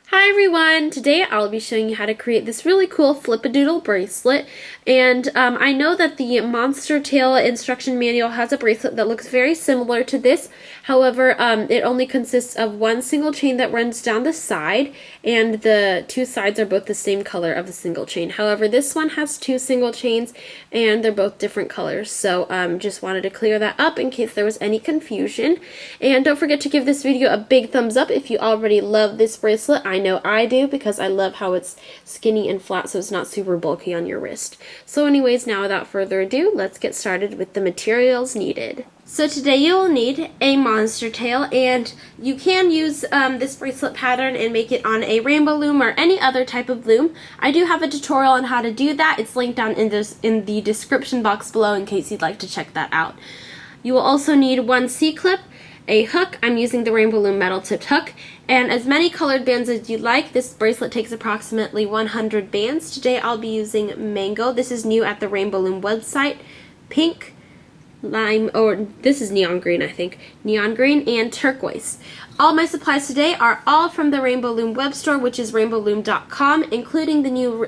Hi everyone! Today I'll be showing you how to create this really cool Flip-A-Doodle bracelet, and I know that the Monster Tail instruction manual has a bracelet that looks very similar to this. However, it only consists of one single chain that runs down the side, and the two sides are both the same color of the single chain. However, this one has two single chains and they're both different colors, so just wanted to clear that up in case there was any confusion. And don't forget to give this video a big thumbs up if you already love this bracelet. I know I do because I love how it's skinny and flat so it's not super bulky on your wrist. So anyways, now without further ado, let's get started with the materials needed. So today you will need a monster tail, and you can use this bracelet pattern and make it on a rainbow loom or any other type of loom. I do have a tutorial on how to do that. It's linked down in the description box below in case you'd like to check that out. You will also need one C-clip, a hook. I'm using the Rainbow Loom metal tipped hook, and as many colored bands as you'd like. This bracelet takes approximately 100 bands. Today I'll be using Mango. This is new at the Rainbow Loom website. Pink, lime, or this is neon green, I think. Neon green and turquoise. All my supplies today are all from the Rainbow Loom web store, which is rainbowloom.com, including the new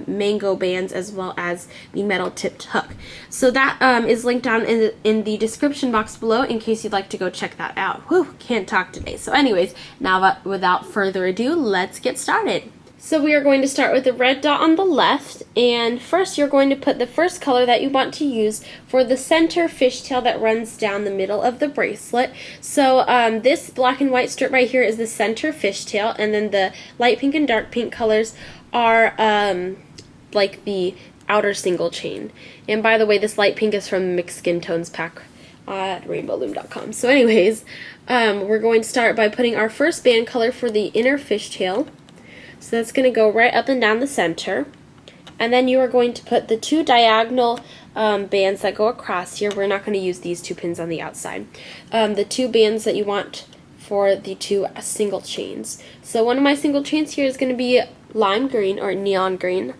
Mango bands as well as the metal tipped hook. So that is linked down in the description box below in case you'd like to go check that out. Whew, can't talk today. So anyways, now without further ado, let's get started. So we are going to start with the red dot on the left, and first you're going to put the first color that you want to use for the center fishtail that runs down the middle of the bracelet. So this black and white strip right here is the center fishtail, and then the light pink and dark pink colors are like the outer single chain. And by the way, this light pink is from the Mixed Skin Tones pack at rainbowloom.com. So anyways, we're going to start by putting our first band color for the inner fishtail. So that's going to go right up and down the center. And then you are going to put the two diagonal bands that go across here. We're not going to use these two pins on the outside. The two bands that you want for the two single chains. So one of my single chains here is going to be lime green or neon green.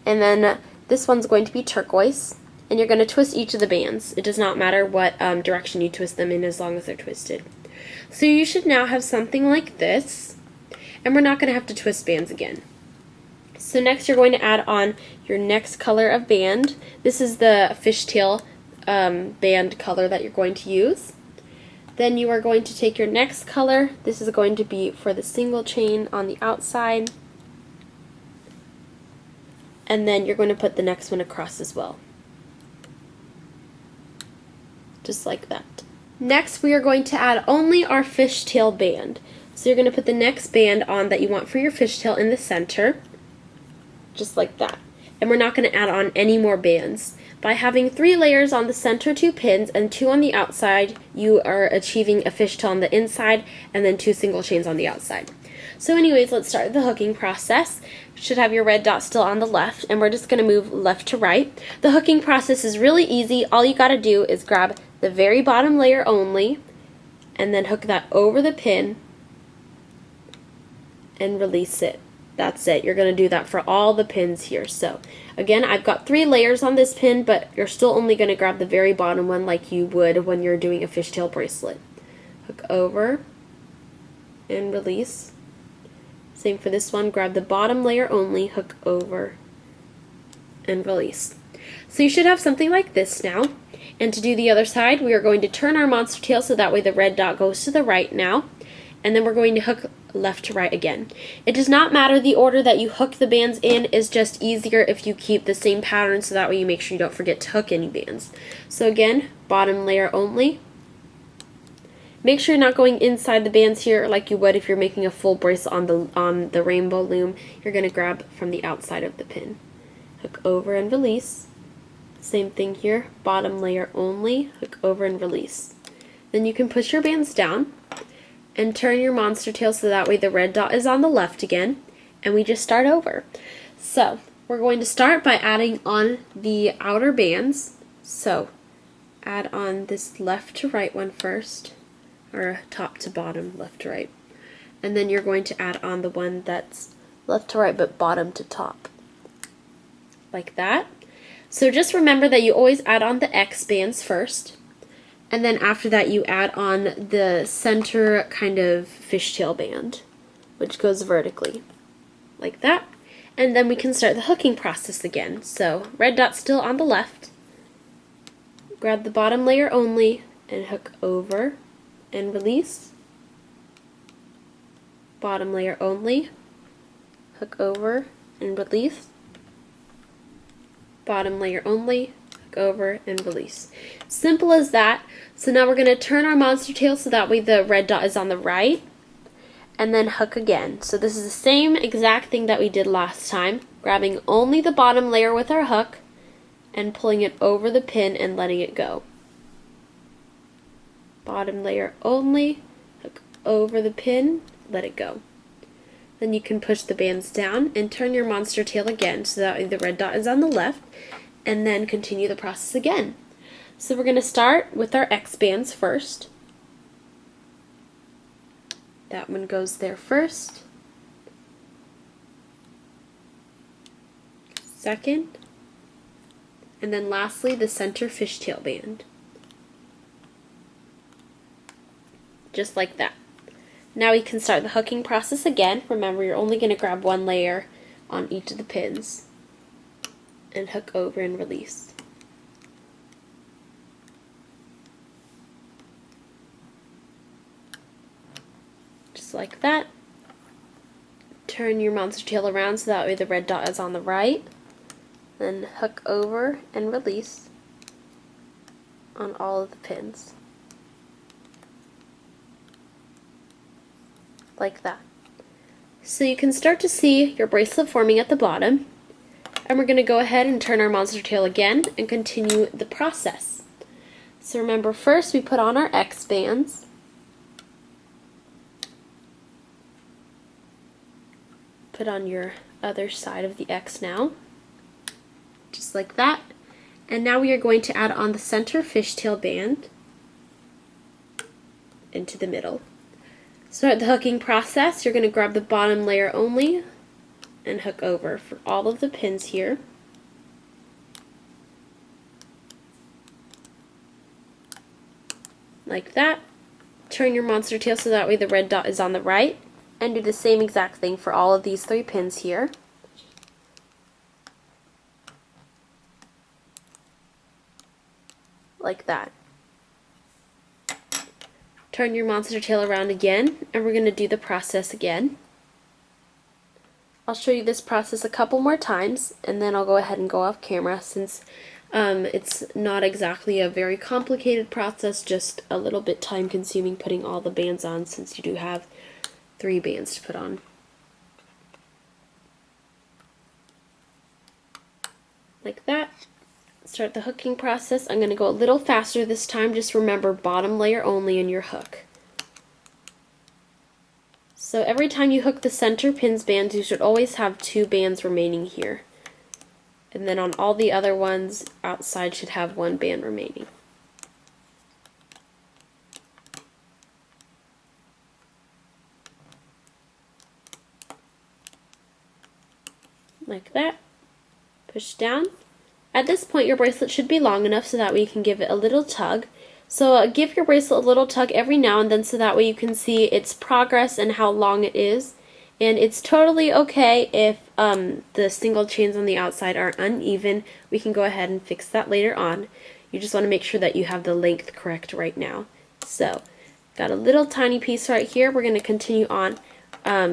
And then this one's going to be turquoise. And you're going to twist each of the bands. It does not matter what direction you twist them in as long as they're twisted. So you should now have something like this. And we're not going to have to twist bands again. So next you're going to add on your next color of band. This is the fishtail band color that you're going to use. Then you are going to take your next color. This is going to be for the single chain on the outside. And then you're going to put the next one across as well. Just like that. Next we are going to add only our fishtail band. So you're going to put the next band on that you want for your fishtail in the center, just like that. And we're not going to add on any more bands. By having 3 layers on the center 2 pins and 2 on the outside, you are achieving a fishtail on the inside and then 2 single chains on the outside. So anyways, let's start the hooking process. You should have your red dot still on the left, and we're just going to move left to right. The hooking process is really easy. All you got to do is grab the very bottom layer only and then hook that over the pin and release it. That's it. You're going to do that for all the pins here. So again, I've got 3 layers on this pin, but you're still only going to grab the very bottom one like you would when you're doing a fishtail bracelet. Hook over and release. Same for this one. Grab the bottom layer only, hook over and release. So you should have something like this now. And to do the other side, we are going to turn our monster tail so that way the red dot goes to the right now. And then we're going to hook left to right again. It does not matter the order that you hook the bands in. Is just easier if you keep the same pattern, so that way you make sure you don't forget to hook any bands. So again, bottom layer only. Make sure you're not going inside the bands here like you would if you're making a full bracelet on the Rainbow Loom. You're going to grab from the outside of the pin. Hook over and release. Same thing here, bottom layer only, hook over and release. Then you can push your bands down and turn your monster tail so that way the red dot is on the left again, and we just start over. So we're going to start by adding on the outer bands. So add on this left to right one first, or top to bottom, left to right. And then you're going to add on the one that's left to right but bottom to top. Like that. So just remember that you always add on the X bands first. And then after that you add on the center kind of fishtail band. which goes vertically, like that. And then we can start the hooking process again. So red dot still on the left, grab the bottom layer only and hook over and release. Bottom layer only, hook over and release. Bottom layer only, hook over and release. Simple as that. So now we're going to turn our monster tail so that way the red dot is on the right, and then hook again. So this is the same exact thing that we did last time, grabbing only the bottom layer with our hook and pulling it over the pin and letting it go. Bottom layer only, hook over the pin, let it go. Then you can push the bands down and turn your monster tail again so that the red dot is on the left, and then continue the process again. So we're going to start with our X bands first. That one goes there first. Second. And then lastly, the center fishtail band. Just like that. Now we can start the hooking process again. Remember, you're only going to grab one layer on each of the pins and hook over and release. Just like that. Turn your monster tail around so that way the red dot is on the right. Then hook over and release on all of the pins. Like that. So you can start to see your bracelet forming at the bottom, and we're going to go ahead and turn our monster tail again and continue the process. So remember, first we put on our X bands, put on your other side of the X now, just like that, and now we are going to add on the center fishtail band into the middle. Start the hooking process. You're going to grab the bottom layer only and hook over for all of the pins here. Like that. Turn your monster tail so that way the red dot is on the right, and do the same exact thing for all of these 3 pins here. Like that. Turn your monster tail around again, and we're going to do the process again. I'll show you this process a couple more times, and then I'll go ahead and go off camera since it's not exactly a very complicated process, just a little bit time consuming putting all the bands on since you do have 3 bands to put on. Like that. Start the hooking process. I'm going to go a little faster this time. Just remember, bottom layer only in your hook. So every time you hook the center pins bands, you should always have 2 bands remaining here. And then on all the other ones, outside should have 1 band remaining. Like that. Push down. At this point, your bracelet should be long enough so that way you can give it a little tug. So give your bracelet a little tug every now and then so that way you can see its progress and how long it is. And it's totally okay if the single chains on the outside are uneven. We can go ahead and fix that later on. You just want to make sure that you have the length correct right now. So, got a little tiny piece right here. We're going to continue on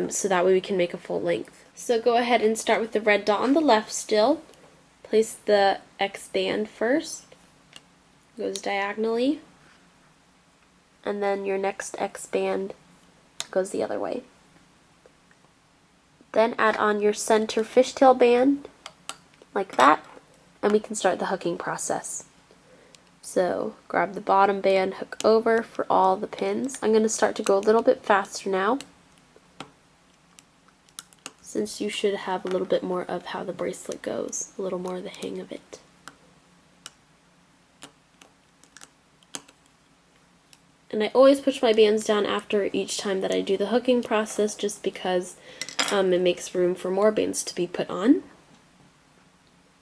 so that way we can make a full length. So go ahead and start with the red dot on the left still. Place the X band first. Goes diagonally. And then your next X band goes the other way. Then add on your center fishtail band, like that, and we can start the hooking process. So grab the bottom band, hook over for all the pins. I'm going to start to go a little bit faster now, since you should have a little bit more of how the bracelet goes, a little more of the hang of it. And I always push my bands down after each time that I do the hooking process just because it makes room for more bands to be put on.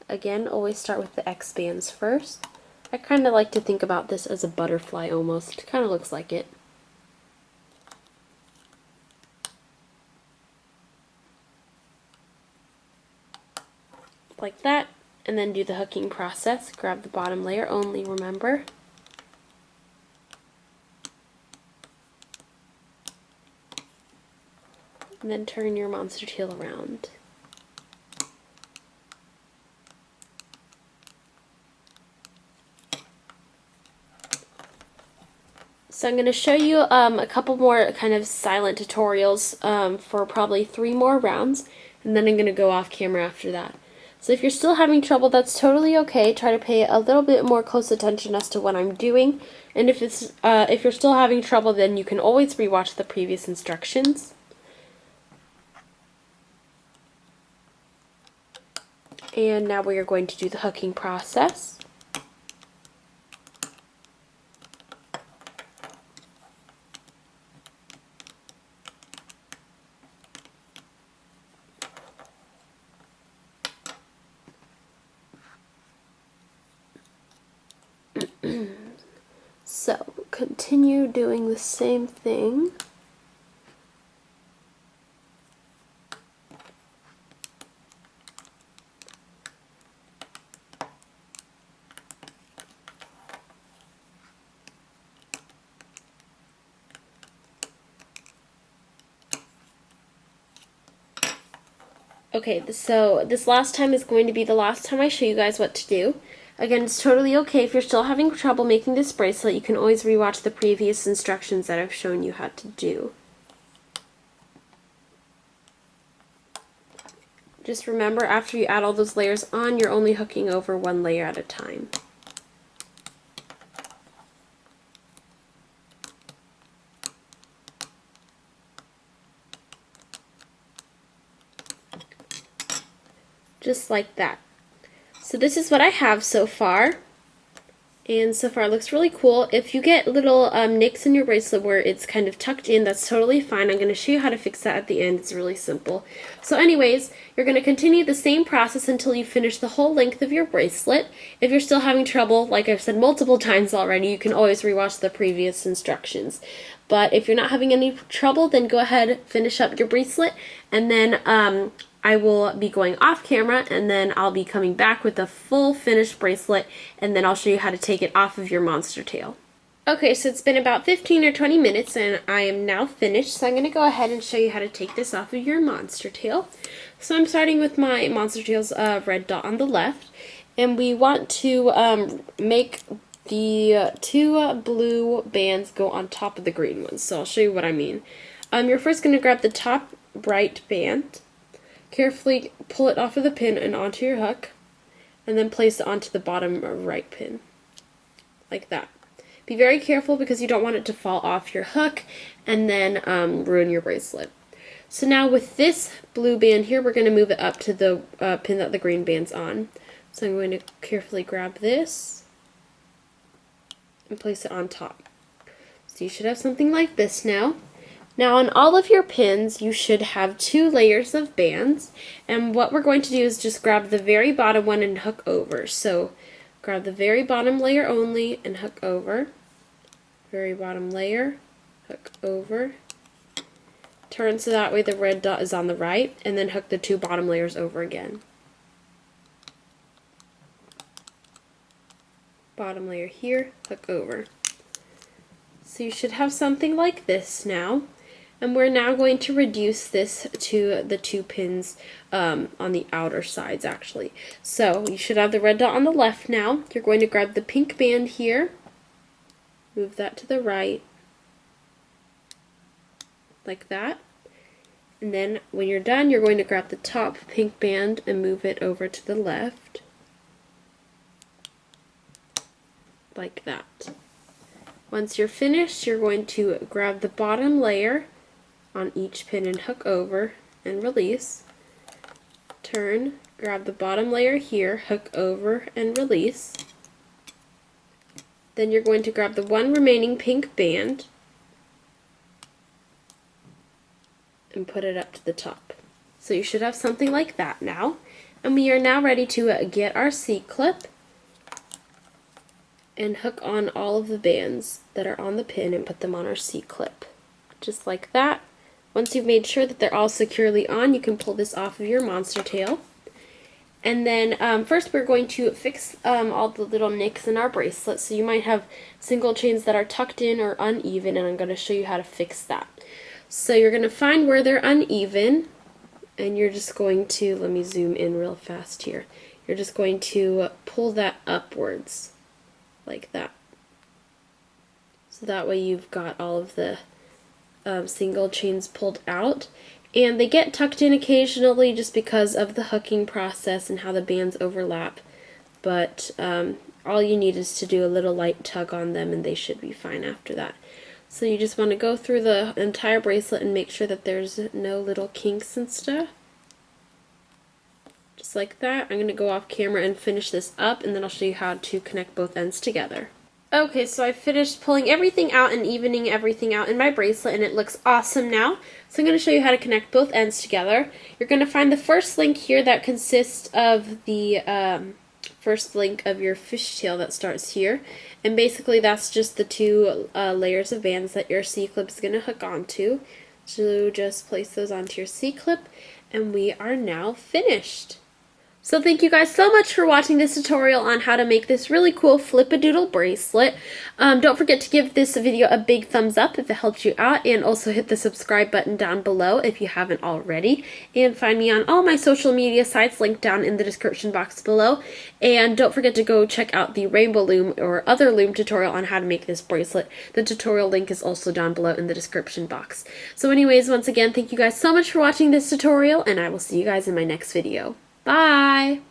Again, always start with the X bands first. I kind of like to think about this as a butterfly almost. It kind of looks like it. like that, and then do the hooking process. Grab the bottom layer only, remember. And then turn your monster tail around. So I'm going to show you a couple more kind of silent tutorials for probably 3 more rounds, and then I'm going to go off camera after that. So if you're still having trouble, that's totally okay. Try to pay a little bit more close attention as to what I'm doing, and if you're still having trouble, then you can always rewatch the previous instructions. And now we are going to do the hooking process. So continue doing the same thing. Okay, so this last time is going to be the last time I show you guys what to do. Again, it's totally okay if you're still having trouble making this bracelet. You can always rewatch the previous instructions that I've shown you how to do. Just remember, after you add all those layers on, you're only hooking over 1 layer at a time. Just like that. So this is what I have so far, and so far it looks really cool. If you get little nicks in your bracelet where it's kind of tucked in, that's totally fine. I'm going to show you how to fix that at the end. It's really simple. So anyways, you're going to continue the same process until you finish the whole length of your bracelet. If you're still having trouble, like I've said multiple times already, you can always rewatch the previous instructions. But if you're not having any trouble, then go ahead, finish up your bracelet, and then I will be going off camera, and then I'll be coming back with a full finished bracelet, and then I'll show you how to take it off of your monster tail. Okay, so it's been about 15 or 20 minutes, and I am now finished, so I'm going to go ahead and show you how to take this off of your monster tail. So I'm starting with my monster tail's red dot on the left, and we want to make the 2 blue bands go on top of the green ones, so I'll show you what I mean. You're first going to grab the top right band, carefully pull it off of the pin and onto your hook, and then place it onto the bottom right pin, like that. Be very careful because you don't want it to fall off your hook and then ruin your bracelet. So now with this blue band here, we're going to move it up to the pin that the green band's on. So I'm going to carefully grab this and place it on top. So you should have something like this now. Now on all of your pins, you should have 2 layers of bands, and what we're going to do is just grab the very bottom one and hook over. So grab the very bottom layer only and hook over. Very bottom layer, hook over. Turn so that way the red dot is on the right, and then hook the 2 bottom layers over again. Bottom layer here, hook over. So you should have something like this now. And we're now going to reduce this to the 2 pins on the outer sides, actually. So you should have the red dot on the left now. You're going to grab the pink band here, move that to the right, like that. And then when you're done, you're going to grab the top pink band and move it over to the left, like that. Once you're finished, you're going to grab the bottom layer on each pin and hook over and release. Turn, grab the bottom layer here, hook over and release. Then you're going to grab the 1 remaining pink band and put it up to the top. So you should have something like that now. And we are now ready to get our C-clip and hook on all of the bands that are on the pin and put them on our C-clip. Just like that. Once you've made sure that they're all securely on, you can pull this off of your monster tail. And then first we're going to fix all the little nicks in our bracelet. So you might have single chains that are tucked in or uneven, and I'm going to show you how to fix that. So you're going to find where they're uneven, and you're just going to, let me zoom in real fast here. You're just going to pull that upwards like that. So that way you've got all of the single chains pulled out. And they get tucked in occasionally just because of the hooking process and how the bands overlap. But all you need is to do a little light tug on them and they should be fine after that. So you just want to go through the entire bracelet and make sure that there's no little kinks and stuff. Just like that. I'm going to go off camera and finish this up, and then I'll show you how to connect both ends together. Okay, so I finished pulling everything out and evening everything out in my bracelet, and it looks awesome now. So I'm going to show you how to connect both ends together. You're going to find the first link here that consists of the first link of your fishtail that starts here. And basically that's just the two layers of bands that your C-clip is going to hook onto. So just place those onto your C-clip, and we are now finished. So thank you guys so much for watching this tutorial on how to make this really cool Flip-A-Doodle bracelet. Don't forget to give this video a big thumbs up if it helped you out, and also hit the subscribe button down below if you haven't already. And find me on all my social media sites linked down in the description box below. And don't forget to go check out the Rainbow Loom or other Loom tutorial on how to make this bracelet. The tutorial link is also down below in the description box. So anyways, once again, thank you guys so much for watching this tutorial, and I will see you guys in my next video. Bye!